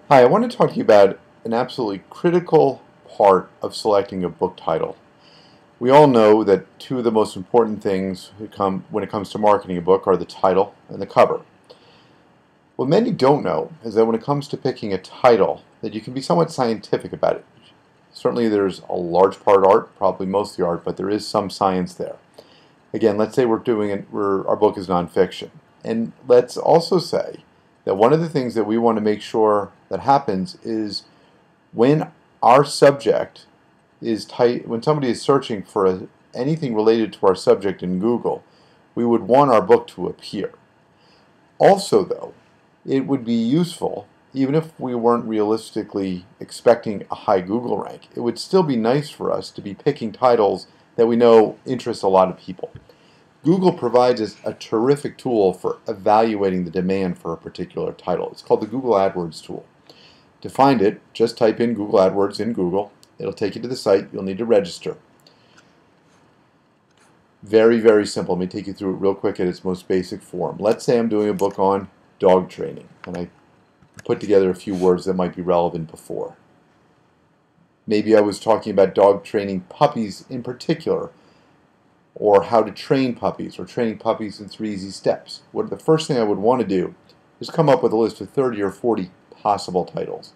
Hi, I want to talk to you about an absolutely critical part of selecting a book title. We all know that two of the most important things when it comes to marketing a book are the title and the cover. What many don't know is that when it comes to picking a title, that you can be somewhat scientific about it. Certainly there's a large part art, probably mostly art, but there is some science there. Again, let's say our book is nonfiction. And let's also say that one of the things that we want to make sure that happens is when our subject when somebody is searching for anything related to our subject in Google, we would want our book to appear. Also, though, it would be useful, even if we weren't realistically expecting a high Google rank, it would still be nice for us to be picking titles that we know interest a lot of people. Google provides us a terrific tool for evaluating the demand for a particular title. It's called the Google AdWords Tool. To find it, just type in Google AdWords in Google. It'll take you to the site. You'll need to register. Very, very simple. Let me take you through it real quick at its most basic form. Let's say I'm doing a book on dog training, and I put together a few words that might be relevant before. Maybe I was talking about dog training puppies in particular, or how to train puppies, or training puppies in 3 easy steps. The first thing I would want to do is come up with a list of 30 or 40 possible titles.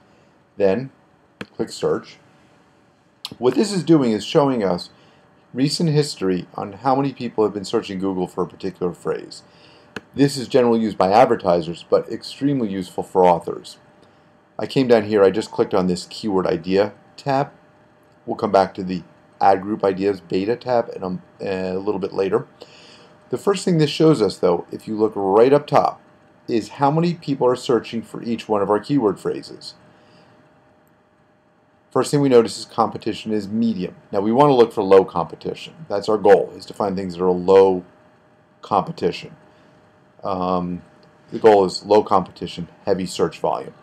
Then click search. What this is doing is showing us recent history on how many people have been searching Google for a particular phrase. This is generally used by advertisers, but extremely useful for authors. I came down here, I just clicked on this keyword idea tab. We'll come back to the Ad Group Ideas Beta tab a little bit later. The first thing this shows us, though, if you look right up top, is how many people are searching for each one of our keyword phrases. First thing we notice is competition is medium. Now we want to look for low competition. That's our goal, is to find things that are low competition. The goal is low competition, heavy search volume.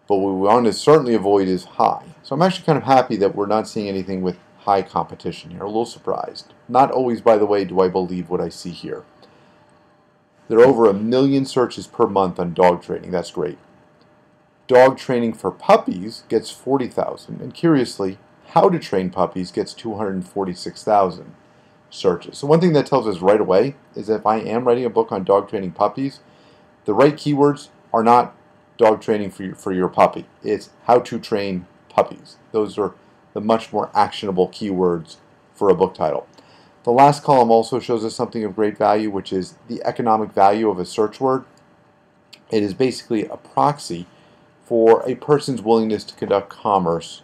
But what we want to certainly avoid is high. So I'm actually kind of happy that we're not seeing anything with high competition here. A little surprised. Not always, by the way, do I believe what I see here. There are over 1 million searches per month on dog training. That's great. Dog training for puppies gets 40,000. And curiously, how to train puppies gets 246,000 searches. So one thing that tells us right away is that if I am writing a book on dog training puppies, the right keywords are not dog training for your puppy. It's how to train puppies. Those are the much more actionable keywords for a book title. The last column also shows us something of great value, which is the economic value of a search word. It is basically a proxy for a person's willingness to conduct commerce.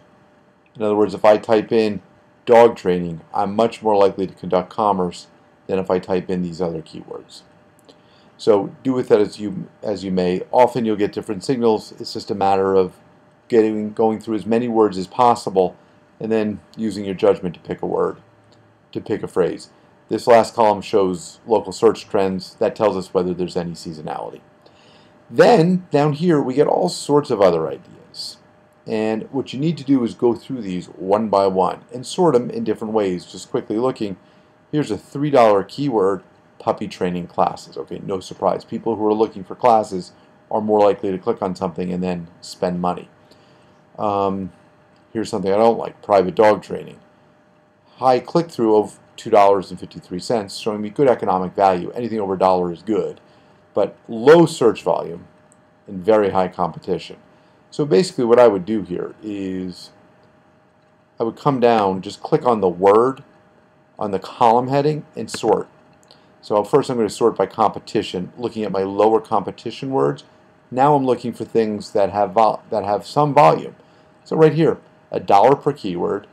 In other words, if I type in dog training, I'm much more likely to conduct commerce than if I type in these other keywords. So do with that as you may. Often you'll get different signals. It's just a matter of going through as many words as possible and then using your judgment to pick a word, to pick a phrase. This last column shows local search trends. That tells us whether there's any seasonality. Then down here we get all sorts of other ideas. And what you need to do is go through these one by one and sort them in different ways. Just quickly looking, here's a $3 keyword, puppy training classes. Okay, no surprise. People who are looking for classes are more likely to click on something and then spend money. Here's something I don't like, private dog training. High click-through of $2.53, showing me good economic value. Anything over $1 is good, but low search volume and very high competition. So basically what I would do here is I would come down, just click on the word on the column heading and sort. So first I'm going to sort by competition, looking at my lower competition words. Now I'm looking for things that have some volume. So right here, $1 per keyword,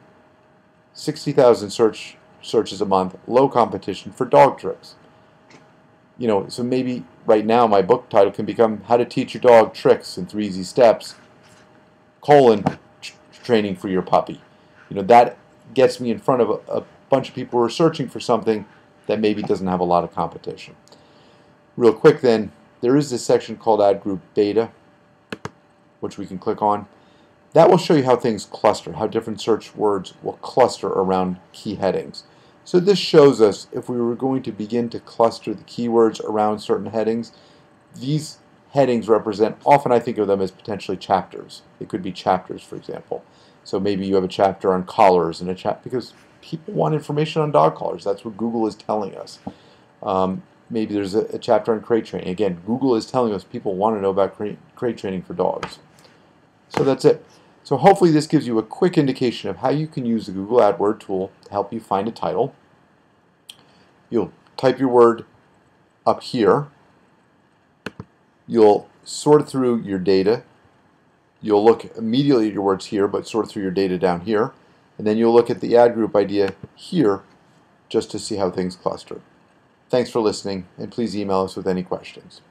60,000 searches a month, low competition for dog tricks. So maybe right now my book title can become How to Teach Your Dog Tricks in 3 Easy Steps, training for your puppy. That gets me in front of a bunch of people who are searching for something that maybe doesn't have a lot of competition. Real quick then, there is this section called Ad Group Beta, which we can click on. That will show you how things cluster, how different search words will cluster around key headings. So this shows us if we were going to begin to cluster the keywords around certain headings, these headings represent, often I think of them as potentially chapters. It could be chapters, for example. So maybe you have a chapter on collars and a chapter, because people want information on dog collars. That's what Google is telling us. Maybe there's a chapter on crate training. Again, Google is telling us people want to know about crate training for dogs. So that's it. So hopefully this gives you a quick indication of how you can use the Google AdWords tool to help you find a title. You'll type your word up here. You'll sort through your data. You'll look immediately at your words here, but sort through your data down here. And then you'll look at the ad group idea here just to see how things cluster. Thanks for listening, and please email us with any questions.